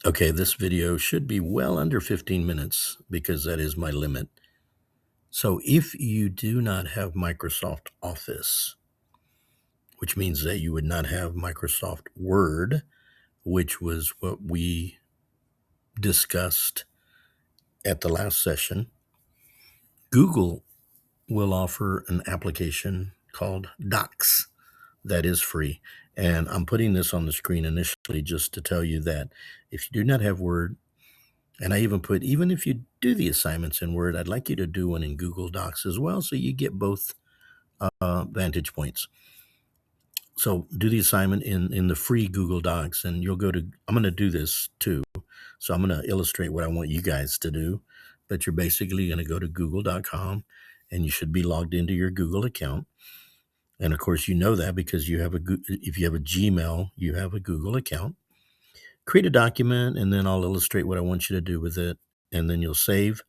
Okay, this video should be well under 15 minutes because that is my limit. So if you do not have Microsoft Office, which means that you would not have Microsoft Word, which was what we discussed at the last session, Google will offer an application called Docs that is free. And I'm putting this on the screen initially just to tell you that if you do not have Word, and I even put, even if you do the assignments in Word, I'd like you to do one in Google Docs as well, so you get both vantage points. So do the assignment in the free Google Docs, and you'll go to, I'm going to do this too. So I'm going to illustrate what I want you guys to do, but you're basically going to go to google.com, and you should be logged into your Google account. And of course, you know that because you have if you have a Gmail, you have a Google account. Create a document, and then I'll illustrate what I want you to do with it. And then you'll save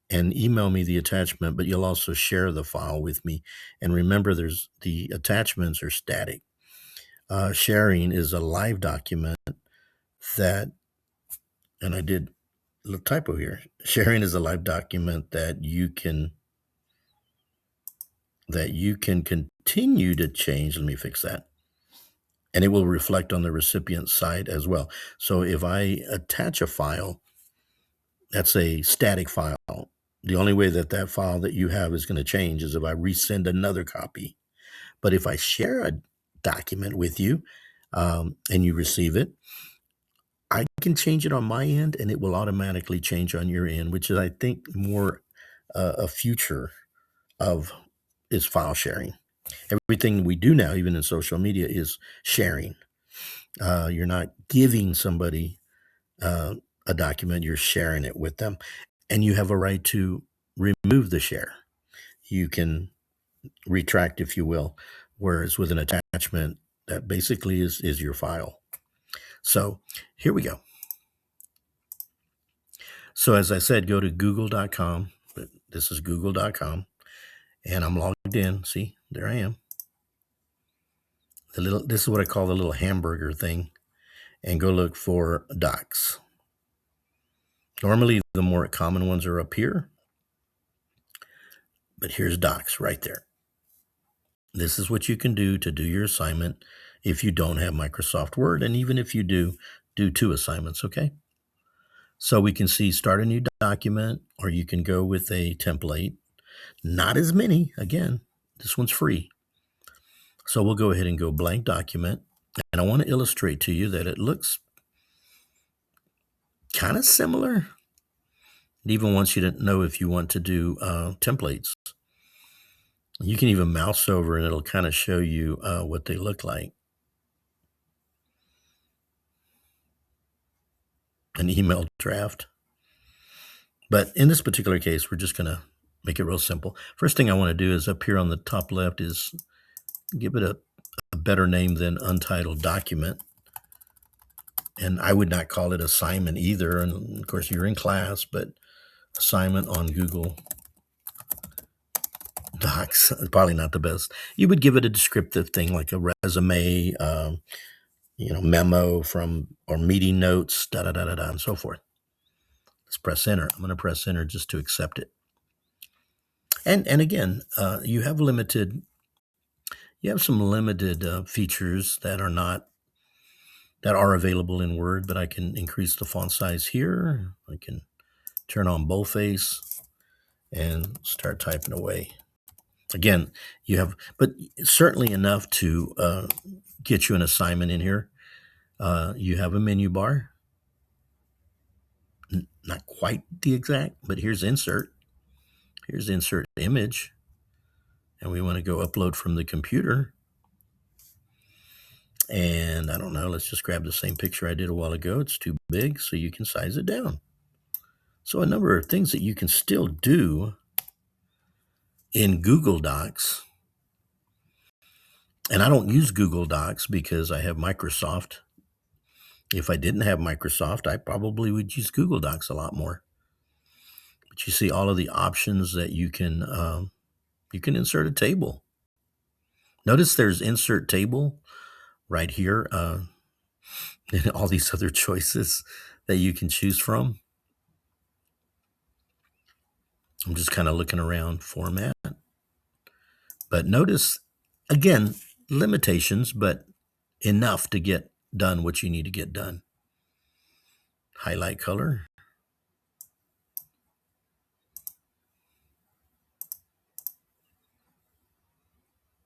and email me the attachment, but you'll also share the file with me. And remember, the attachments are static. Sharing is a live document that, and I did a little typo here. Sharing is a live document that you can continue to change. Let me fix that. And it will reflect on the recipient side as well. So if I attach a file, that's a static file. The only way that file that you have is going to change is if I resend another copy. But if I share a document with you and you receive it, I can change it on my end and it will automatically change on your end, which is, I think, more a future of is file sharing. Everything we do now, even in social media, is sharing. You're not giving somebody a document, you're sharing it with them. And you have a right to remove the share. You can retract, if you will, whereas with an attachment, that basically is your file. So here we go. So as I said, go to google.com. This is google.com. And I'm logged in. See, there I am. This is what I call the little hamburger thing. And go look for Docs. Normally, the more common ones are up here. But here's Docs right there. This is what you can do to do your assignment if you don't have Microsoft Word. And even if you do 2 assignments, okay? So we can see start a new document, or you can go with a template. Not as many. Again, this one's free. So we'll go ahead and go blank document. And I want to illustrate to you that it looks kind of similar. It even wants you to know if you want to do templates. You can even mouse over and it'll kind of show you what they look like. An email draft. But in this particular case, we're just going to make it real simple. First thing I want to do is up here on the top left is give it a better name than untitled document. And I would not call it assignment either. And of course, you're in class, but assignment on Google Docs is probably not the best. You would give it a descriptive thing like a resume, memo or meeting notes, and so forth. Let's press enter. I'm going to press enter just to accept it. And again, you have some limited features that are available in Word, but I can increase the font size here. I can turn on boldface and start typing away. Again, but certainly enough to get you an assignment in here. You have a menu bar. Not quite the exact, but here's insert. Here's insert image. And we want to go upload from the computer. And I don't know, let's just grab the same picture I did a while ago. It's too big, so you can size it down. So a number of things that you can still do in Google Docs. And I don't use Google Docs because I have Microsoft. If I didn't have Microsoft, I probably would use Google Docs a lot more. But you see all of the options that you can insert a table. Notice there's insert table right here. And all these other choices. that you can choose from. I'm just kind of looking around format. But notice, again, limitations, but enough to get done what you need to get done. Highlight color.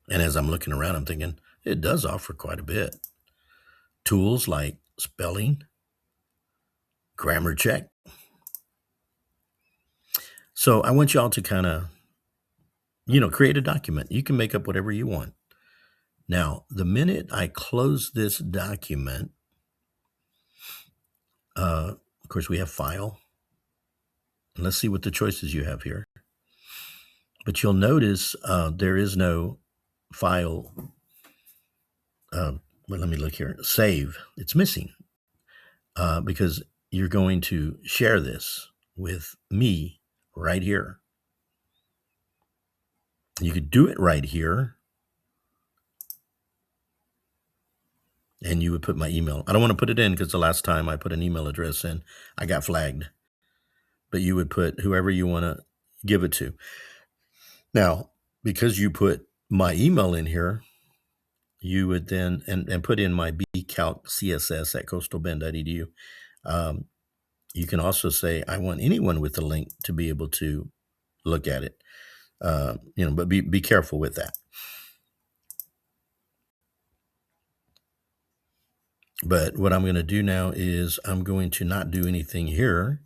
And as I'm looking around, I'm thinking, it does offer quite a bit. Tools like spelling, grammar check. So I want y'all to kind of, create a document. You can make up whatever you want. Now, the minute I close this document, of course, we have file. And let's see what the choices you have here. But you'll notice there is no file. Well, let me look here. Save. It's missing because you're going to share this with me right here. You could do it right here. And you would put my email. I don't want to put it in because the last time I put an email address in, I got flagged. But you would put whoever you want to give it to. Now, because you put my email in here, you would then, and put in my bcalc css at coastalbend.edu. You can also say, I want anyone with the link to be able to look at it. But be careful with that. But what I'm going to do now is I'm going to not do anything here.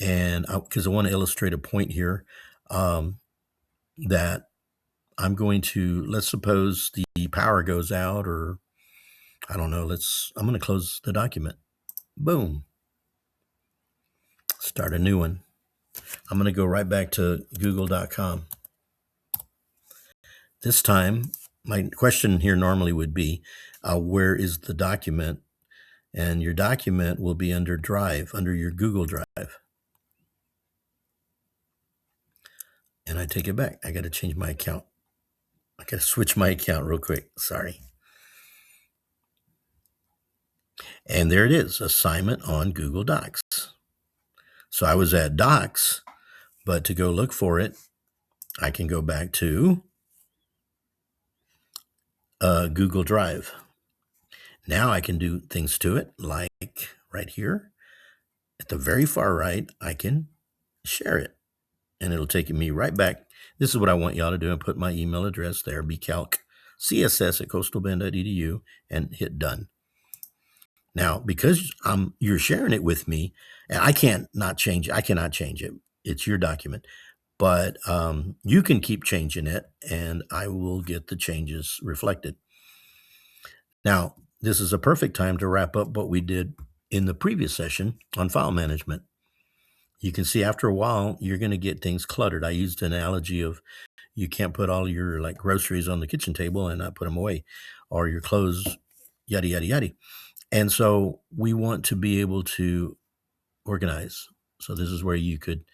And because I want to illustrate a point here that I'm going to, let's suppose the power goes out, or I don't know, I'm going to close the document. Boom. Start a new one. I'm going to go right back to google.com. This time, my question here normally would be, where is the document? And your document will be under Drive, under your Google Drive. And I take it back. I got to change my account. I got to switch my account real quick. Sorry. And there it is, assignment on Google Docs. So I was at Docs, but to go look for it, I can go back to Google Drive. Now I can do things to it, like right here at the very far right, I can share it and it'll take me right back. This is what I want y'all to do, and put my email address there, bcalc css at coastalbend.edu, and hit done. Now, because you're sharing it with me, and I cannot change it. It's your document, but you can keep changing it, and I will get the changes reflected. Now, this is a perfect time to wrap up what we did in the previous session on file management. You can see after a while, you're going to get things cluttered. I used an analogy of you can't put all your groceries on the kitchen table and not put them away, or your clothes, yada, yada, yada. And so we want to be able to organize. So this is where you could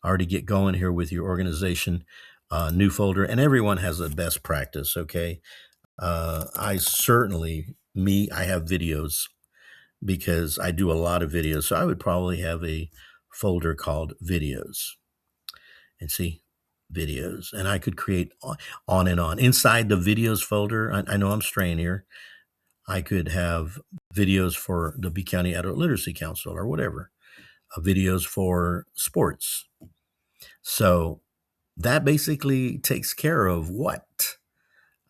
already get going here with your organization, new folder, and everyone has a best practice. Okay. I have videos because I do a lot of videos. So I would probably have a folder called videos, and see videos, and I could create on and on. Inside the videos folder, I know I'm straying here, I could have videos for the B County Adult Literacy Council or whatever, videos for sports. So that basically takes care of what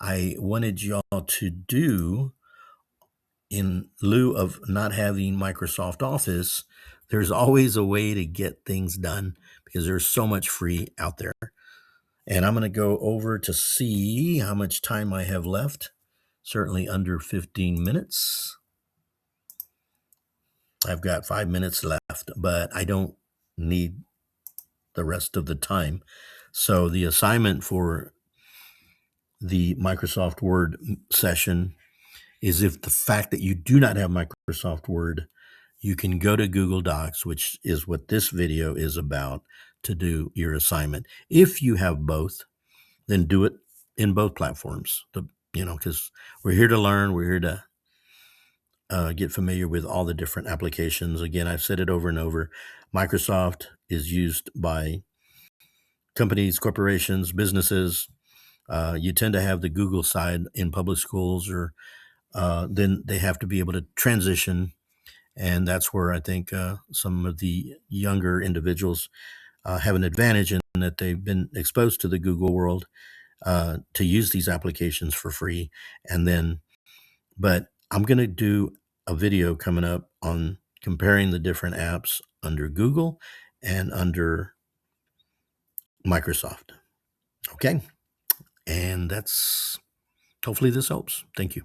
I wanted y'all to do. In lieu of not having Microsoft Office, there's always a way to get things done because there's so much free out there. And I'm going to go over to see how much time I have left. Certainly under 15 minutes. I've got 5 minutes left, but I don't need the rest of the time. So the assignment for the Microsoft Word session is, if the fact that you do not have Microsoft Word, you can go to Google Docs, which is what this video is about, to do your assignment. If you have both, then do it in both platforms, because we're here to learn. We're here to get familiar with all the different applications. Again, I've said it over and over. Microsoft is used by companies, corporations, businesses. You tend to have the Google side in public schools, or then they have to be able to transition. And that's where I think some of the younger individuals have an advantage in that they've been exposed to the Google world to use these applications for free. And then, but I'm going to do a video coming up on comparing the different apps under Google and under Microsoft. Okay. And that's hopefully this helps. Thank you.